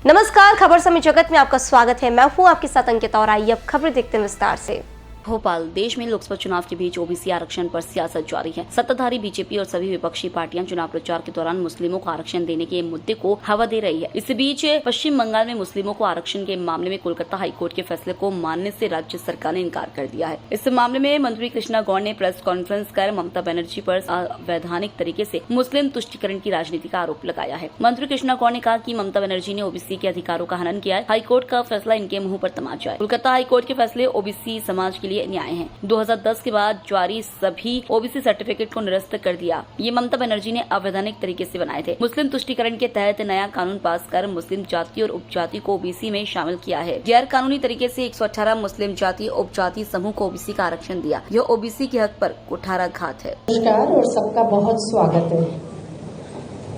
नमस्कार, खबर समय जगत में आपका स्वागत है। मैं हूं आपके साथ अंकिता और आइए अब खबर देखते हैं विस्तार से। भोपाल। देश में लोकसभा चुनाव के बीच ओबीसी आरक्षण पर सियासत जारी है। सत्ताधारी बीजेपी और सभी विपक्षी पार्टियां चुनाव प्रचार के दौरान मुस्लिमों को आरक्षण देने के मुद्दे को हवा दे रही है। इस बीच पश्चिम बंगाल में मुस्लिमों को आरक्षण के मामले में कोलकाता हाईकोर्ट के फैसले को मानने से राज्य सरकार ने इनकार कर दिया है। इस मामले में मंत्री कृष्णा गौड़ ने प्रेस कॉन्फ्रेंस कर ममता बनर्जी पर अवैधानिक तरीके से मुस्लिम तुष्टीकरण की राजनीति का आरोप लगाया है। मंत्री कृष्णा गौड़ ने कहा कि ममता बनर्जी ने ओबीसी के अधिकारों का हनन किया है। हाईकोर्ट का फैसला इनके मुंह पर तमाचा है। कोलकाता हाईकोर्ट के फैसले ओबीसी समाज के लिए न्याय है। 2010 के बाद जारी सभी ओबीसी सर्टिफिकेट को निरस्त कर दिया। ये ममता बनर्जी ने अवैधानिक तरीके से बनाए थे। मुस्लिम तुष्टीकरण के तहत नया कानून पास कर मुस्लिम जाति और उपजाति को ओबीसी में शामिल किया है। गैर कानूनी तरीके से 118 मुस्लिम जाति उपजाति समूह को ओबीसी का आरक्षण दिया। यह ओबीसी के हक पर कुठाराघात है। नमस्कार और सबका बहुत स्वागत है।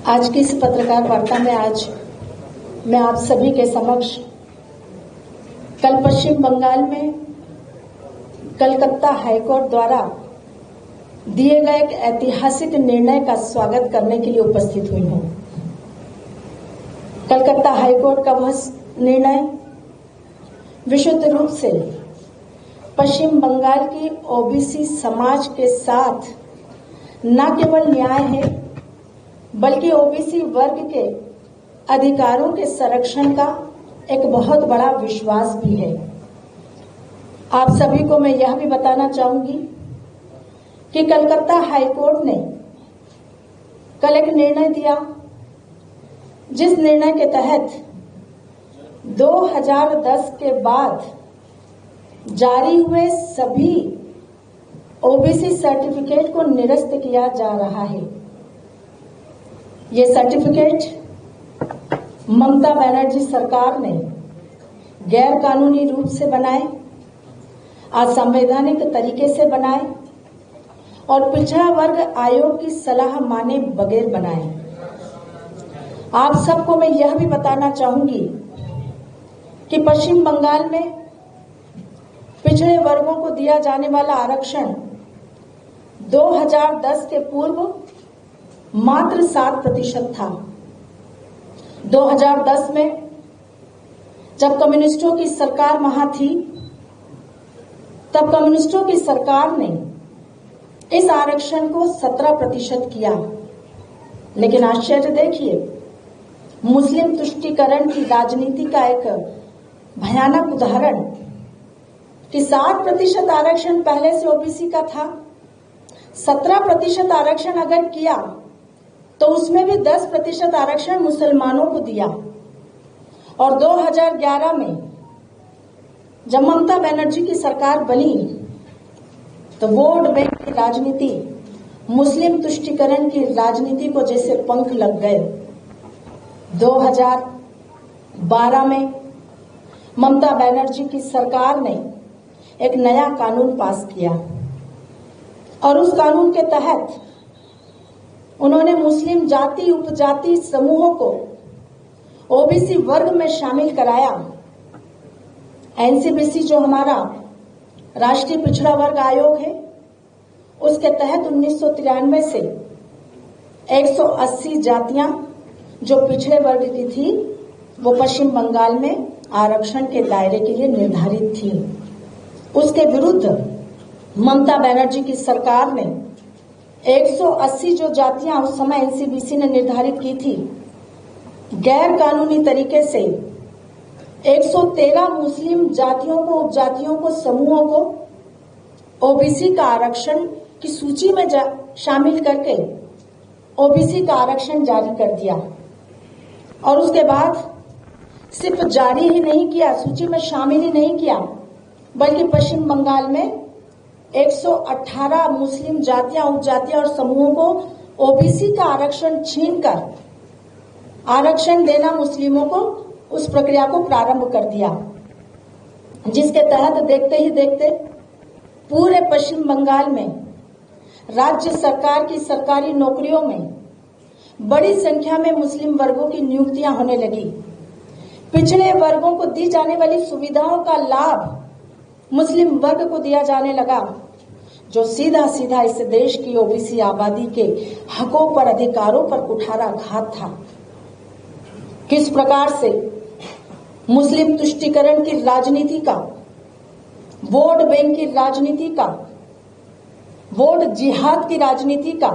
आज की इस पत्रकार वार्ता में आज मैं आप सभी के समक्ष कल पश्चिम बंगाल में कलकत्ता हाईकोर्ट द्वारा दिए गए एक ऐतिहासिक निर्णय का स्वागत करने के लिए उपस्थित हुई हूं। कलकत्ता हाईकोर्ट का वह निर्णय विशुद्ध रूप से पश्चिम बंगाल की ओबीसी समाज के साथ न केवल न्याय है बल्कि ओबीसी वर्ग के अधिकारों के संरक्षण का एक बहुत बड़ा विश्वास भी है। आप सभी को मैं यह भी बताना चाहूंगी कि कलकत्ता हाईकोर्ट ने कल एक निर्णय दिया जिस निर्णय के तहत 2010 के बाद जारी हुए सभी ओबीसी सर्टिफिकेट को निरस्त किया जा रहा है। ये सर्टिफिकेट ममता बनर्जी सरकार ने गैर कानूनी रूप से बनाए, असंवैधानिक तरीके से बनाए और पिछड़ा वर्ग आयोग की सलाह माने बगैर बनाए। आप सबको मैं यह भी बताना चाहूंगी कि पश्चिम बंगाल में पिछड़े वर्गों को दिया जाने वाला आरक्षण 2010 के पूर्व मात्र 7% था। 2010 में जब कम्युनिस्टों की सरकार वहां थी तब कम्युनिस्टों की सरकार ने इस आरक्षण को 17% किया। लेकिन आश्चर्य देखिए, मुस्लिम तुष्टीकरण की राजनीति का एक भयानक उदाहरण कि 60% आरक्षण पहले से ओबीसी का था। 17% आरक्षण अगर किया तो उसमें भी 10% आरक्षण मुसलमानों को दिया। और 2011 में जब ममता बनर्जी की सरकार बनी तो वोट बैंक की राजनीति, मुस्लिम तुष्टीकरण की राजनीति को जैसे पंख लग गए। 2012 में ममता बनर्जी की सरकार ने एक नया कानून पास किया और उस कानून के तहत उन्होंने मुस्लिम जाति उपजाति समूहों को ओबीसी वर्ग में शामिल कराया। एनसीबीसी जो हमारा राष्ट्रीय पिछड़ा वर्ग आयोग है, उसके तहत 1993 से 180 जातियां जो पिछड़े वर्ग की थी वो पश्चिम बंगाल में आरक्षण के दायरे के लिए निर्धारित थी। उसके विरुद्ध ममता बनर्जी की सरकार ने 180 जो जातियां उस समय एनसीबीसी ने निर्धारित की थी, गैर कानूनी तरीके से 113 मुस्लिम जातियों को, उपजातियों को, समूहों को ओबीसी का आरक्षण की सूची में शामिल करके ओबीसी का आरक्षण जारी कर दिया। और उसके बाद सिर्फ जारी ही नहीं किया, सूची में शामिल ही नहीं किया, बल्कि पश्चिम बंगाल में 118 मुस्लिम जातियां, उपजातियां और समूहों को ओबीसी का आरक्षण छीनकर आरक्षण देना मुस्लिमों को, उस प्रक्रिया को प्रारंभ कर दिया, जिसके तहत देखते ही देखते पूरे पश्चिम बंगाल में राज्य सरकार की सरकारी नौकरियों में बड़ी संख्या में मुस्लिम वर्गों की नियुक्तियां होने लगी। पिछड़े वर्गों को दी जाने वाली सुविधाओं का लाभ मुस्लिम वर्ग को दिया जाने लगा, जो सीधा सीधा इस देश की ओबीसी आबादी के हकों पर, अधिकारों पर कुठाराघात था। किस प्रकार से मुस्लिम तुष्टीकरण की राजनीति का, वोट बैंक की राजनीति का, वोट जिहाद की राजनीति का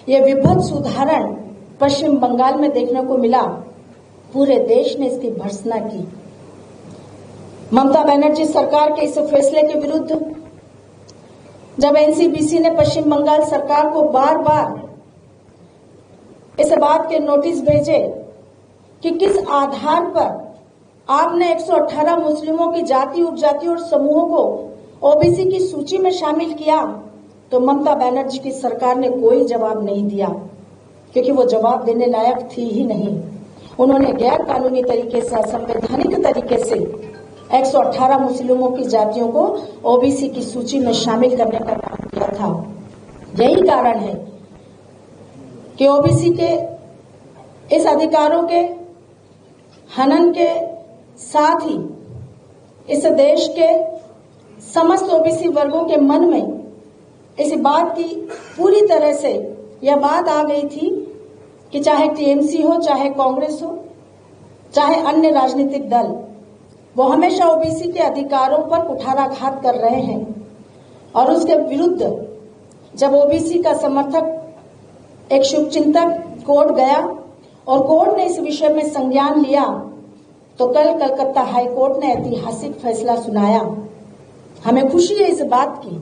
यह विभत्स उदाहरण पश्चिम बंगाल में देखने को मिला। पूरे देश ने इसकी भर्त्सना की। ममता बनर्जी सरकार के इस फैसले के विरुद्ध जब एनसीपीसी ने पश्चिम बंगाल सरकार को बार बार इस बात के नोटिस भेजे कि किस आधार पर आपने 118 मुस्लिमों की जाति, उपजाति और समूहों को ओबीसी की सूची में शामिल किया, तो ममता बनर्जी की सरकार ने कोई जवाब नहीं दिया, क्योंकि वो जवाब देने लायक थी ही नहीं। उन्होंने गैर कानूनी तरीके से, असंवैधानिक तरीके से 118 मुस्लिमों की जातियों को ओबीसी की सूची में शामिल करने का काम किया था। यही कारण है कि ओबीसी के इस अधिकारों के हनन के साथ ही इस देश के समस्त ओबीसी वर्गों के मन में इस बात की पूरी तरह से यह बात आ गई थी कि चाहे टीएमसी हो, चाहे कांग्रेस हो, चाहे अन्य राजनीतिक दल, वो हमेशा ओबीसी के अधिकारों पर कुठाराघात कर रहे हैं। और उसके विरुद्ध जब ओबीसी का समर्थक एक शुभचिंतक कोर्ट गया और कोर्ट ने इस विषय में संज्ञान लिया, तो कल कलकत्ता हाई कोर्ट ने ऐतिहासिक फैसला सुनाया। हमें खुशी है इस बात की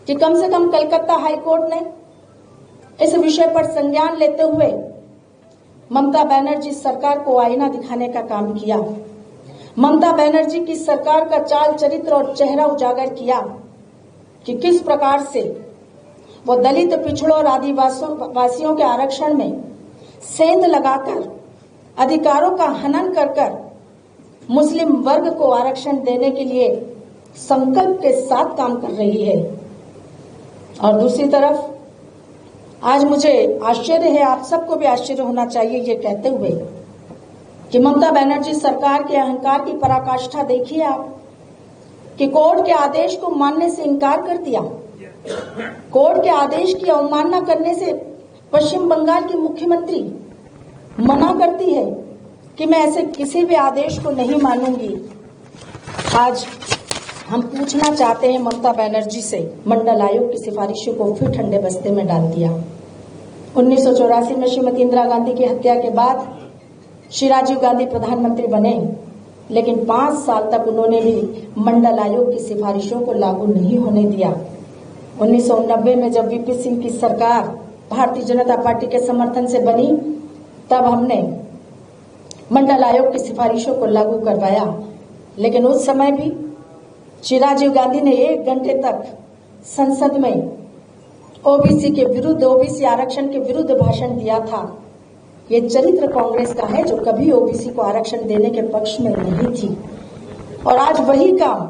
कि कम से कम कलकत्ता हाई कोर्ट ने इस विषय पर संज्ञान लेते हुए ममता बनर्जी सरकार को आईना दिखाने का काम किया। ममता बनर्जी की सरकार का चाल चरित्र और चेहरा उजागर किया कि किस प्रकार से वो दलित, पिछड़ों और आदिवासियों के आरक्षण में सेंध लगाकर, अधिकारों का हनन कर मुस्लिम वर्ग को आरक्षण देने के लिए संकल्प के साथ काम कर रही है। और दूसरी तरफ आज मुझे आश्चर्य है, आप सबको भी आश्चर्य होना चाहिए ये कहते हुए कि ममता बनर्जी सरकार के अहंकार की पराकाष्ठा देखिए आप, कि कोर्ट के आदेश को मानने से इनकार कर दिया। कोर्ट के आदेश की अवमानना करने से पश्चिम बंगाल की मुख्यमंत्री मना करती है कि मैं ऐसे किसी भी आदेश को नहीं मानूंगी। आज हम पूछना चाहते हैं ममता बनर्जी से, मंडल आयोग की सिफारिशों को फिर ठंडे बस्ते में डाल दिया। 1984 में श्रीमती इंदिरा गांधी की हत्या के बाद श्री राजीव गांधी प्रधानमंत्री बने, लेकिन 5 साल तक उन्होंने भी मंडल आयोग की सिफारिशों को लागू नहीं होने दिया। 1990 में जब वीपी सिंह की सरकार भारतीय जनता पार्टी के समर्थन से बनी, तब हमने मंडल आयोग की सिफारिशों को लागू करवाया, लेकिन उस समय भी श्री राजीव गांधी ने 1 घंटे तक संसद में ओबीसी के विरुद्ध, ओबीसी आरक्षण के विरुद्ध भाषण दिया था। ये चरित्र कांग्रेस का है जो कभी ओबीसी को आरक्षण देने के पक्ष में नहीं थी। और आज वही काम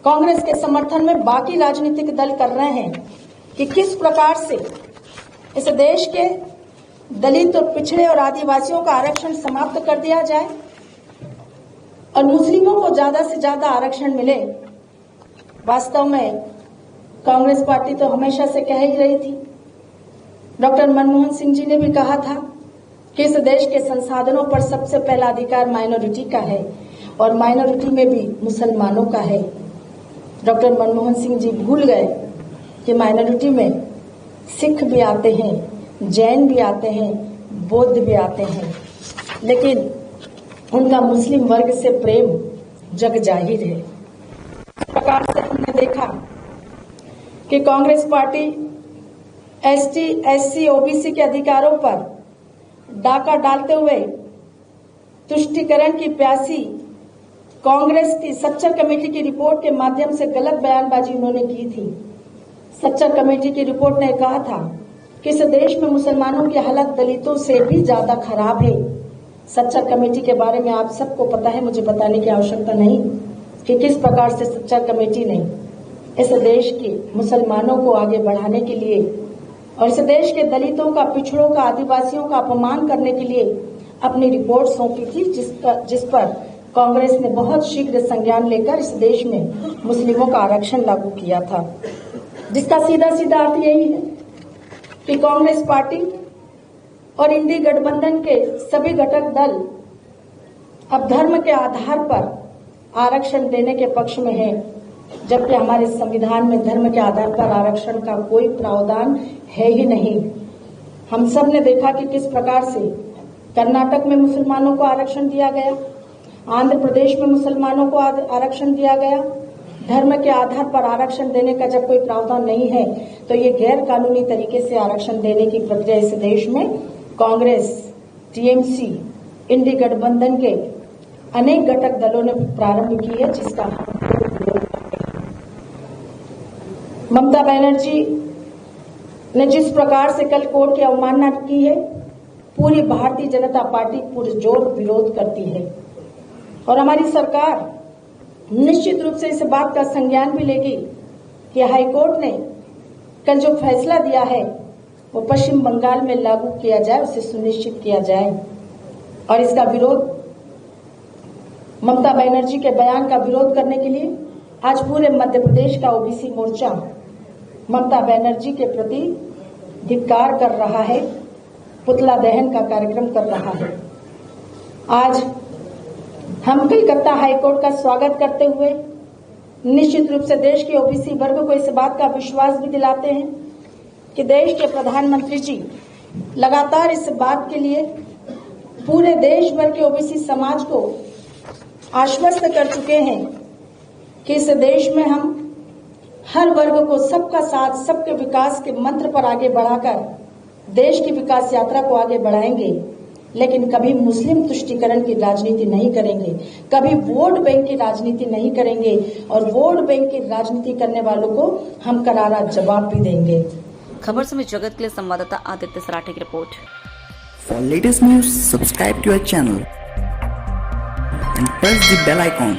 कांग्रेस के समर्थन में बाकी राजनीतिक दल कर रहे हैं कि किस प्रकार से इस देश के दलित और पिछड़े और आदिवासियों का आरक्षण समाप्त कर दिया जाए और मुस्लिमों को ज्यादा से ज्यादा आरक्षण मिले। वास्तव में कांग्रेस पार्टी तो हमेशा से कह ही रही थी, डॉक्टर मनमोहन सिंह जी ने भी कहा था कि इस देश के संसाधनों पर सबसे पहला अधिकार माइनॉरिटी का है और माइनॉरिटी में भी मुसलमानों का है। डॉक्टर मनमोहन सिंह जी भूल गए कि माइनॉरिटी में सिख भी आते हैं, जैन भी आते हैं, बौद्ध भी आते हैं, लेकिन उनका मुस्लिम वर्ग से प्रेम जग जाहिर है। इस प्रकार से हमने देखा कि Congress party ST, SC, OBC के अधिकारों पर डाका डालते हुए तुष्टीकरण की प्यासी कांग्रेस की सच्चर कमेटी की रिपोर्ट के माध्यम से गलत बयानबाजी उन्होंने की थी। सच्चर कमेटी की रिपोर्ट ने कहा था कि इस देश में मुसलमानों की हालत दलितों से भी ज्यादा खराब है। सच्चर कमेटी के बारे में आप सबको पता है, मुझे बताने की आवश्यकता नहीं कि किस प्रकार से सच्चर कमेटी ने इस देश के मुसलमानों को आगे बढ़ाने के लिए और इस देश के दलितों का, पिछड़ों का, आदिवासियों का अपमान करने के लिए अपनी रिपोर्ट सौंपी थी, जिस पर कांग्रेस ने बहुत शीघ्र संज्ञान लेकर इस देश में मुस्लिमों का आरक्षण लागू किया था, जिसका सीधा सीधा अर्थ यही है कि कांग्रेस पार्टी और इंडी गठबंधन के सभी घटक दल अब धर्म के आधार पर आरक्षण देने के पक्ष में है, जबकि हमारे संविधान में धर्म के आधार पर आरक्षण का कोई प्रावधान है ही नहीं। हम सब ने देखा कि किस प्रकार से कर्नाटक में मुसलमानों को आरक्षण दिया गया, आंध्र प्रदेश में मुसलमानों को आरक्षण दिया गया। धर्म के आधार पर आरक्षण देने का जब कोई प्रावधान नहीं है तो ये गैर कानूनी तरीके से आरक्षण देने की प्रक्रिया इस देश में कांग्रेस, टीएमसी, इंडी गठबंधन के अनेक घटक दलों ने प्रारंभ की है, जिसका ममता बनर्जी ने जिस प्रकार से कल कोर्ट की अवमानना की है, पूरी भारतीय जनता पार्टी पुरजोर विरोध करती है और हमारी सरकार निश्चित रूप से इस बात का संज्ञान भी लेगी कि हाईकोर्ट ने कल जो फैसला दिया है वो पश्चिम बंगाल में लागू किया जाए, उसे सुनिश्चित किया जाए। और इसका विरोध, ममता बनर्जी के बयान का विरोध करने के लिए आज पूरे मध्य प्रदेश का ओबीसी मोर्चा ममता बनर्जी के प्रति धिक्कार कर रहा है, पुतला दहन का कार्यक्रम कर रहा है। आज हम कलकत्ता हाईकोर्ट का स्वागत करते हुए निश्चित रूप से देश के ओबीसी वर्ग को इस बात का विश्वास भी दिलाते हैं कि देश के प्रधानमंत्री जी लगातार इस बात के लिए पूरे देश भर के ओबीसी समाज को आश्वस्त कर चुके हैं कि इस देश में हम हर वर्ग को सबका साथ, सबके विकास के मंत्र पर आगे बढ़ाकर देश की विकास यात्रा को आगे बढ़ाएंगे, लेकिन कभी मुस्लिम तुष्टीकरण की राजनीति नहीं करेंगे, कभी वोट बैंक की राजनीति नहीं करेंगे और वोट बैंक की राजनीति करने वालों को हम करारा जवाब भी देंगे। खबर समय जगत के लिए संवाददाता आदित्य सराठे की report. For latest news, subscribe to our channel and press the bell icon.